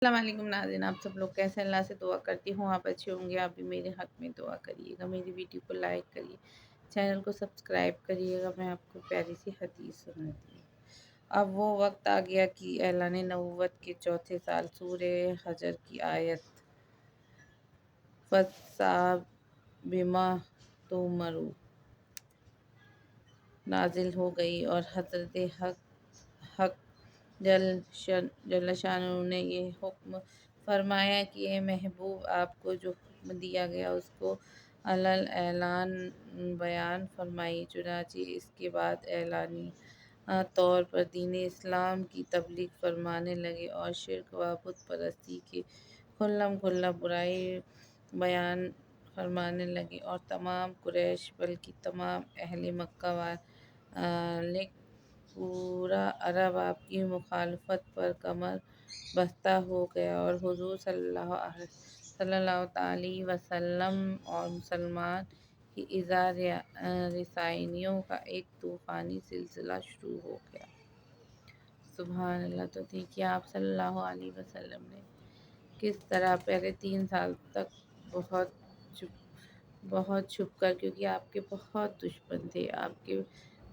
السلام علیکم ناظرین، آپ سب لوگ کیسے؟ اللہ سے دعا کرتی ہوں آپ اچھے ہوں گے۔ آپ بھی میرے حق میں دعا کریے گا، میری ویڈیو کو لائک کریے، چینل کو سبسکرائب کریے گا۔ میں آپ کو پیاری سی حدیث سناتی ہوں۔ اب وہ وقت آ گیا کہ اعلان نبوت کے چوتھے سال سورہ حجر کی آیت فَاصْدَعْ بِمَا تُؤْمَرُ نازل ہو گئی اور حضرت حق جل شانہ نے یہ حکم فرمایا کہ اے محبوب، آپ کو جو حکم دیا گیا اس کو علل اعلان بیان فرمائیے۔ چنانچہ اس کے بعد اعلانی طور پر دین اسلام کی تبلیغ فرمانے لگے اور شرک و بت پرستی کی کھلم کھلا برائی بیان فرمانے لگے، اور تمام قریش بلکہ تمام اہل مکہ لیک پورا عرب آپ کی مخالفت پر کمر بستہ ہو گیا، اور حضور صلی اللہ علیہ وسلم اور مسلمان کی ایذا رسائیوں کا ایک طوفانی سلسلہ شروع ہو گیا۔ سبحان اللہ۔ تو دیکھیے آپ صلی اللہ علیہ وسلم نے کس طرح پہلے 3 سال تک بہت چھپ کر، کیونکہ آپ کے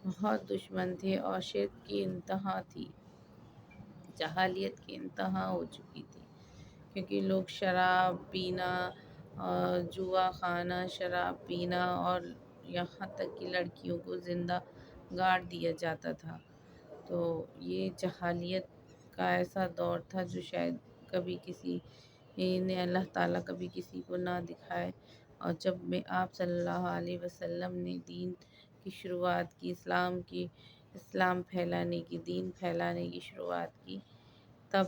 بہت دشمن تھے اور شرک کی انتہا تھی، جاہلیت کی انتہا ہو چکی تھی، کیونکہ لوگ شراب پینا، جوا کھانا، شراب پینا، اور یہاں تک کہ لڑکیوں کو زندہ گاڑ دیا جاتا تھا۔ تو یہ جاہلیت کا ایسا دور تھا جو شاید کبھی کسی نے اللہ تعالیٰ کبھی کسی کو نہ دکھائے۔ اور جب میں آپ صلی اللہ علیہ وسلم نے دین کی شروعات کی، اسلام پھیلانے کی، دین پھیلانے کی شروعات کی، تب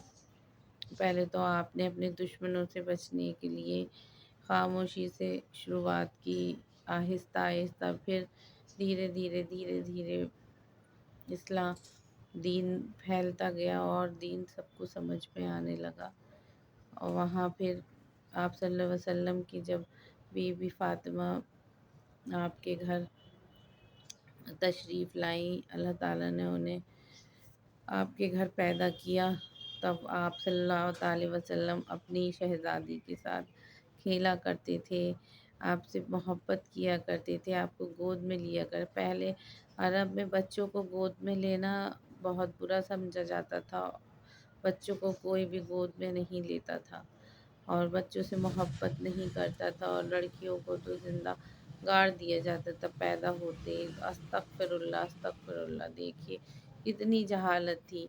پہلے تو آپ نے اپنے دشمنوں سے بچنے کے لیے خاموشی سے شروعات کی، آہستہ آہستہ، پھر دھیرے دھیرے دین پھیلتا گیا اور دین سب کو سمجھ میں آنے لگا۔ اور وہاں پھر آپ صلی اللہ علیہ وسلم کی جب بی بی فاطمہ آپ کے گھر تشریف لائیں، اللہ تعالیٰ نے انہیں آپ کے گھر پیدا کیا، تب آپ صلی اللہ علیہ وسلم اپنی شہزادی کے ساتھ کھیلا کرتے تھے، آپ سے محبت کیا کرتے تھے، آپ کو گود میں لیا پہلے عرب میں بچوں کو گود میں لینا بہت برا سمجھا جاتا تھا، بچوں کو کوئی بھی گود میں نہیں لیتا تھا اور بچوں سے محبت نہیں کرتا تھا، اور لڑکیوں کو تو زندہ گاڑ دیا جاتا تھا پیدا ہوتے۔ استغفر اللہ، دیکھیے کتنی جہالت تھی۔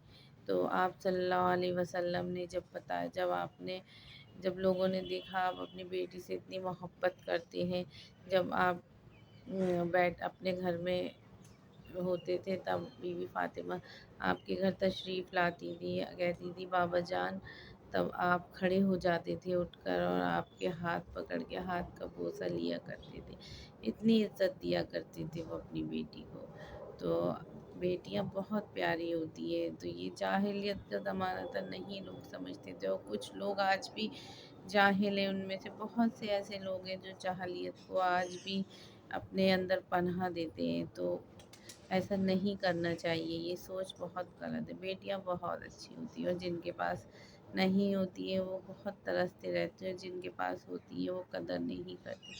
تو آپ صلی اللہ علیہ وسلم نے جب لوگوں نے دیکھا آپ اپنی بیٹی سے اتنی محبت کرتے ہیں، جب آپ اپنے گھر میں ہوتے تھے، تب بی بی فاطمہ آپ کے گھر تشریف لاتی تھی، کہتی تھی بابا جان، تب آپ کھڑے ہو جاتے تھے اٹھ کر اور آپ کے ہاتھ پکڑ کے ہاتھ کا بوسہ لیا کرتے تھے، اتنی عزت دیا کرتے تھے وہ اپنی بیٹی کو۔ تو بیٹیاں بہت پیاری ہوتی ہیں، تو یہ جاہلیت کا زمانہ تھا، نہیں لوگ سمجھتے تھے، اور کچھ لوگ آج بھی جاہل ہیں، ان میں سے بہت سے ایسے لوگ ہیں جو جاہلیت کو آج بھی اپنے اندر پناہ دیتے ہیں۔ تو ایسا نہیں کرنا چاہیے، یہ سوچ بہت غلط ہے۔ بیٹیاں بہت اچھی ہوتی ہیں، اور جن کے پاس نہیں ہوتی ہے وہ بہت ترستے رہتے ہیں، جن کے پاس ہوتی ہے وہ قدر نہیں کرتے۔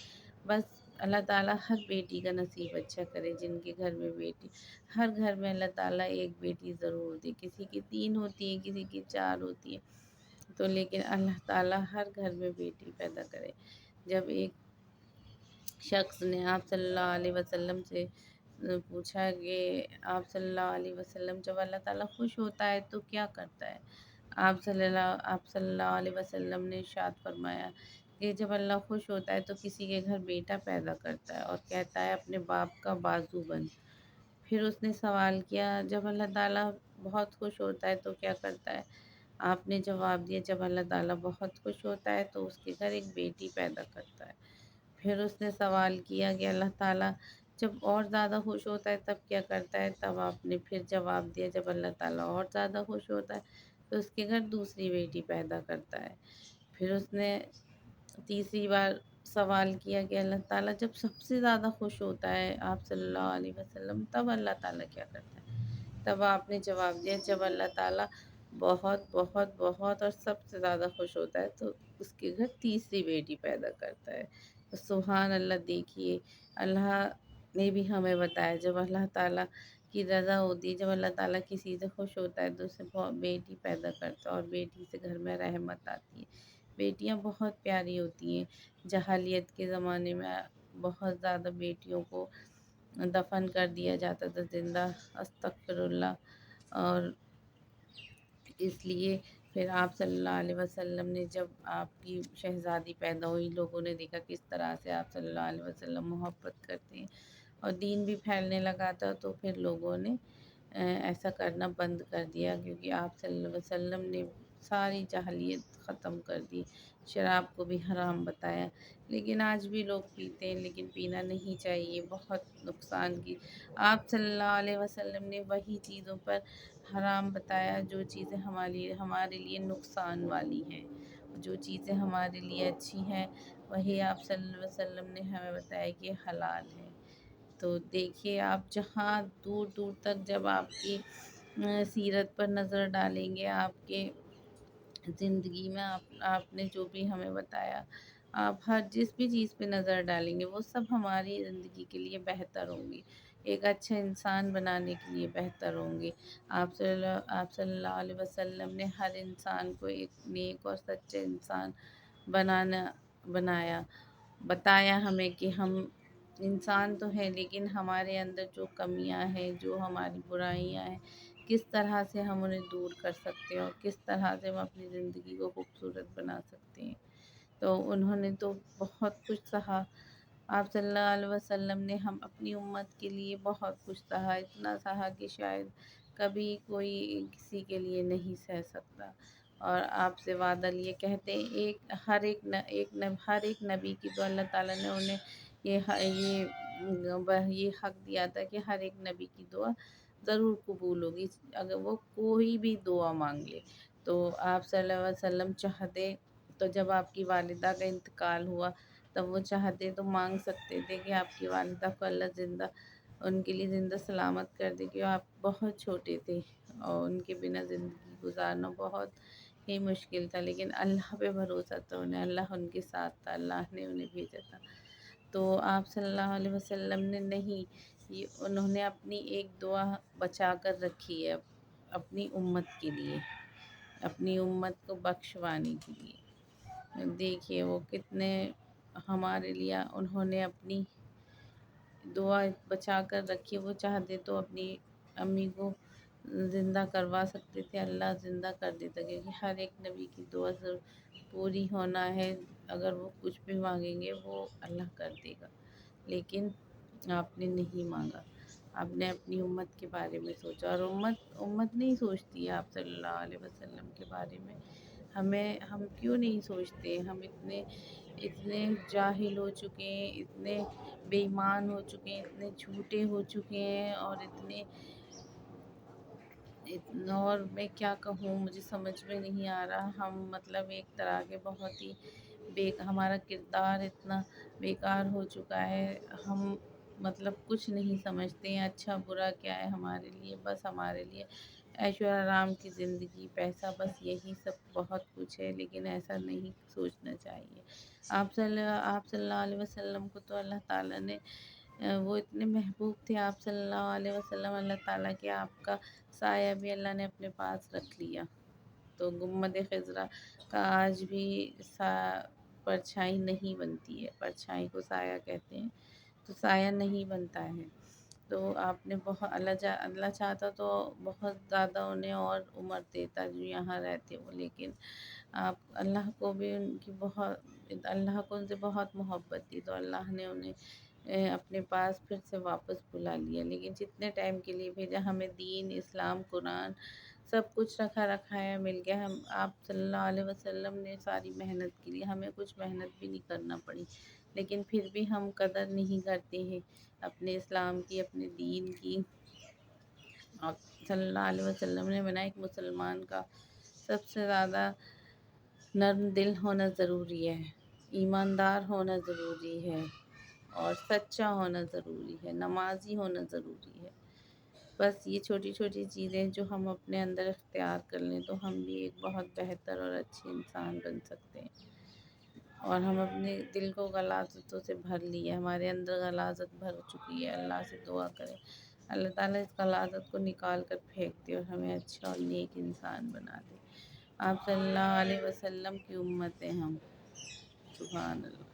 بس اللہ تعالیٰ ہر بیٹی کا نصیب اچھا کرے، جن کے گھر میں بیٹی، ہر گھر میں اللہ تعالیٰ ایک بیٹی ضرور دے، کسی کی 3 ہوتی ہیں، کسی کی 4 ہوتی ہیں، تو لیکن اللہ تعالیٰ ہر گھر میں بیٹی پیدا کرے۔ جب ایک شخص نے آپ صلی اللہ علیہ وسلم سے پوچھا کہ آپ صلی اللہ علیہ وسلم، جب اللہ تعالیٰ خوش ہوتا ہے تو کیا کرتا ہے؟ آپ صلی اللہ علیہ وسلم نے ارشاد فرمایا کہ جب اللہ خوش ہوتا ہے تو کسی کے گھر بیٹا پیدا کرتا ہے اور کہتا ہے اپنے باپ کا بازو بن۔ پھر اس نے سوال کیا جب اللہ تعالیٰ بہت خوش ہوتا ہے تو کیا کرتا ہے؟ آپ نے جواب دیا جب اللہ تعالیٰ بہت خوش ہوتا ہے تو اس کے گھر ایک بیٹی پیدا کرتا ہے۔ پھر اس نے سوال کیا کہ اللہ تعالیٰ جب اور زیادہ خوش ہوتا ہے تب کیا کرتا ہے؟ تب آپ نے پھر جواب دیا جب اللہ تعالیٰ اور زیادہ خوش ہوتا ہے تو اس کے گھر دوسری بیٹی پیدا کرتا ہے۔ پھر اس نے تیسری بار سوال کیا کہ اللہ تعالیٰ جب سب سے زیادہ خوش ہوتا ہے آپ صلی اللہ علیہ وسلم، تب اللہ تعالیٰ کیا کرتا ہے؟ تب آپ نے جواب دیا جب اللہ تعالیٰ بہت بہت بہت اور سب سے زیادہ خوش ہوتا ہے تو اس کے گھر تیسری بیٹی پیدا کرتا ہے۔ تو سبحان اللہ، دیکھیے اللہ نے بھی ہمیں بتایا جب اللہ تعالیٰ کی رضا ہوتی ہے، جب اللہ تعالیٰ کسی سے خوش ہوتا ہے تو اسے بیٹی پیدا کرتا ہے، اور بیٹی سے گھر میں رحمت آتی ہے۔ بیٹیاں بہت پیاری ہوتی ہیں۔ جاہلیت کے زمانے میں بہت زیادہ بیٹیوں کو دفن کر دیا جاتا تھا زندہ، استغفر اللہ۔ اور اس لیے پھر آپ صلی اللہ علیہ وسلم نے جب آپ کی شہزادی پیدا ہوئی، لوگوں نے دیکھا کس طرح سے آپ صلی اللہ علیہ وسلم محبت کرتے ہیں، اور دین بھی پھیلنے لگا تھا، تو پھر لوگوں نے ایسا کرنا بند کر دیا، کیونکہ آپ صلی اللہ علیہ وسلم نے ساری جاہلیت ختم کر دی، شراب کو بھی حرام بتایا۔ لیکن آج بھی لوگ پیتے ہیں، لیکن پینا نہیں چاہیے، بہت نقصان کی۔ آپ صلی اللہ علیہ وسلم نے وہی چیزوں پر حرام بتایا جو چیزیں ہمارے لیے نقصان والی ہیں، جو چیزیں ہمارے لیے اچھی ہیں وہی آپ صلی اللہ علیہ وسلم نے ہمیں بتایا کہ حلال ہے۔ تو دیکھیے آپ جہاں دور دور تک جب آپ کی سیرت پر نظر ڈالیں گے، آپ کے زندگی میں آپ نے جو بھی ہمیں بتایا، آپ ہر جس بھی چیز پہ نظر ڈالیں گے وہ سب ہماری زندگی کے لیے بہتر ہوں گی، ایک اچھا انسان بنانے کے لیے بہتر ہوں گے۔ آپ صلی اللہ علیہ وسلم نے ہر انسان کو ایک نیک اور سچا انسان بنایا، بتایا ہمیں کہ ہم انسان تو ہیں لیکن ہمارے اندر جو کمیاں ہیں، جو ہماری برائیاں ہیں، کس طرح سے ہم انہیں دور کر سکتے ہیں، اور کس طرح سے ہم اپنی زندگی کو خوبصورت بنا سکتے ہیں۔ تو انہوں نے تو بہت کچھ سہا، آپ صلی اللہ علیہ وسلم نے ہم اپنی امت کے لیے بہت کچھ سہا، اتنا سہا کہ شاید کبھی کوئی کسی کے لیے نہیں سہ سکتا۔ اور آپ سے وعدہ لیے کہتے ہیں، ہر ایک نبی کی تو اللہ تعالیٰ نے انہیں یہ حق دیا تھا کہ ہر ایک نبی کی دعا ضرور قبول ہوگی، اگر وہ کوئی بھی دعا مانگ لے۔ تو آپ صلی اللہ علیہ وسلم چاہتے تو جب آپ کی والدہ کا انتقال ہوا تب وہ چاہتے تو مانگ سکتے تھے کہ آپ کی والدہ کو اللہ ان کے لیے زندہ سلامت کر دے، کہ آپ بہت چھوٹے تھے اور ان کے بنا زندگی گزارنا بہت ہی مشکل تھا، لیکن اللہ پہ بھروسہ تھا انہیں، اللہ ان کے ساتھ تھا، اللہ نے انہیں بھیجا تھا۔ تو آپ صلی اللہ علیہ وسلم نے نہیں، انہوں نے اپنی ایک دعا بچا کر رکھی ہے اپنی امت کے لیے، اپنی امت کو بخشوانے کے لیے۔ دیکھیے وہ کتنے ہمارے لیے انہوں نے اپنی دعا بچا کر رکھی، وہ چاہتے تو اپنی امی کو زندہ کروا سکتے تھے، اللہ زندہ کر دیتا، کیونکہ ہر ایک نبی کی دعا پوری ہونا ہے، اگر وہ کچھ بھی مانگیں گے وہ اللہ کر دے گا۔ لیکن آپ نے نہیں مانگا، آپ نے اپنی امت کے بارے میں سوچا، اور امت نہیں سوچتی ہے آپ صلی اللہ علیہ وسلم کے بارے میں۔ ہم کیوں نہیں سوچتے؟ ہم اتنے جاہل ہو چکے ہیں، اتنے بے ایمان ہو چکے ہیں، اتنے جھوٹے ہو چکے ہیں، اور میں کیا کہوں، مجھے سمجھ میں نہیں آ رہا۔ ہم مطلب ایک طرح کے بہت ہی ہمارا کردار اتنا بیکار ہو چکا ہے، ہم مطلب کچھ نہیں سمجھتے ہیں، اچھا برا کیا ہے ہمارے لیے، بس ہمارے لیے عیش و آرام کی زندگی، پیسہ، بس یہی سب بہت کچھ ہے، لیکن ایسا نہیں سوچنا چاہیے۔ آپ صلی اللہ علیہ وسلم کو تو اللہ تعالیٰ نے وہ اتنے محبوب تھے آپ صلی اللہ علیہ وسلم، اللہ تعالیٰ کے آپ کا سایہ بھی اللہ نے اپنے پاس رکھ لیا۔ تو گنبد خضرا کا آج بھی پرچھائی نہیں بنتی ہے، پرچھائی کو سایہ کہتے ہیں، تو سایہ نہیں بنتا ہے۔ تو آپ نے اللہ چاہتا تو بہت زیادہ انہیں اور عمر دیتا جو یہاں رہتے وہ، لیکن اللہ کو ان سے بہت محبت تھی، تو اللہ نے انہیں اپنے پاس پھر سے واپس بلا لیا۔ لیکن جتنے ٹائم کے لیے بھیجا، ہمیں دین، اسلام، قرآن سب کچھ رکھا ہے مل گیا۔ آپ صلی اللہ علیہ وسلم نے ساری محنت کے لیے، ہمیں کچھ محنت بھی نہیں کرنا پڑی، لیکن پھر بھی ہم قدر نہیں کرتے ہیں اپنے اسلام کی، اپنے دین کی۔ آپ صلی اللہ علیہ وسلم نے بنایا ایک مسلمان کا سب سے زیادہ نرم دل ہونا ضروری ہے، ایماندار ہونا ضروری ہے، اور سچا ہونا ضروری ہے، نمازی ہونا ضروری ہے۔ بس یہ چھوٹی چھوٹی چیزیں جو ہم اپنے اندر اختیار کر لیں تو ہم بھی ایک بہت بہتر اور اچھے انسان بن سکتے ہیں۔ اور ہم اپنے دل کو غلاظتوں سے بھر لیے، ہمارے اندر غلاظت بھر چکی ہے، اللہ سے دعا کریں اللہ تعالیٰ اس غلاظت کو نکال کر پھینک دے اور ہمیں اچھا اور نیک انسان بنا دے۔ آپ صلی اللہ علیہ وسلم کی امت ہیں ہم، سبحان اللہ۔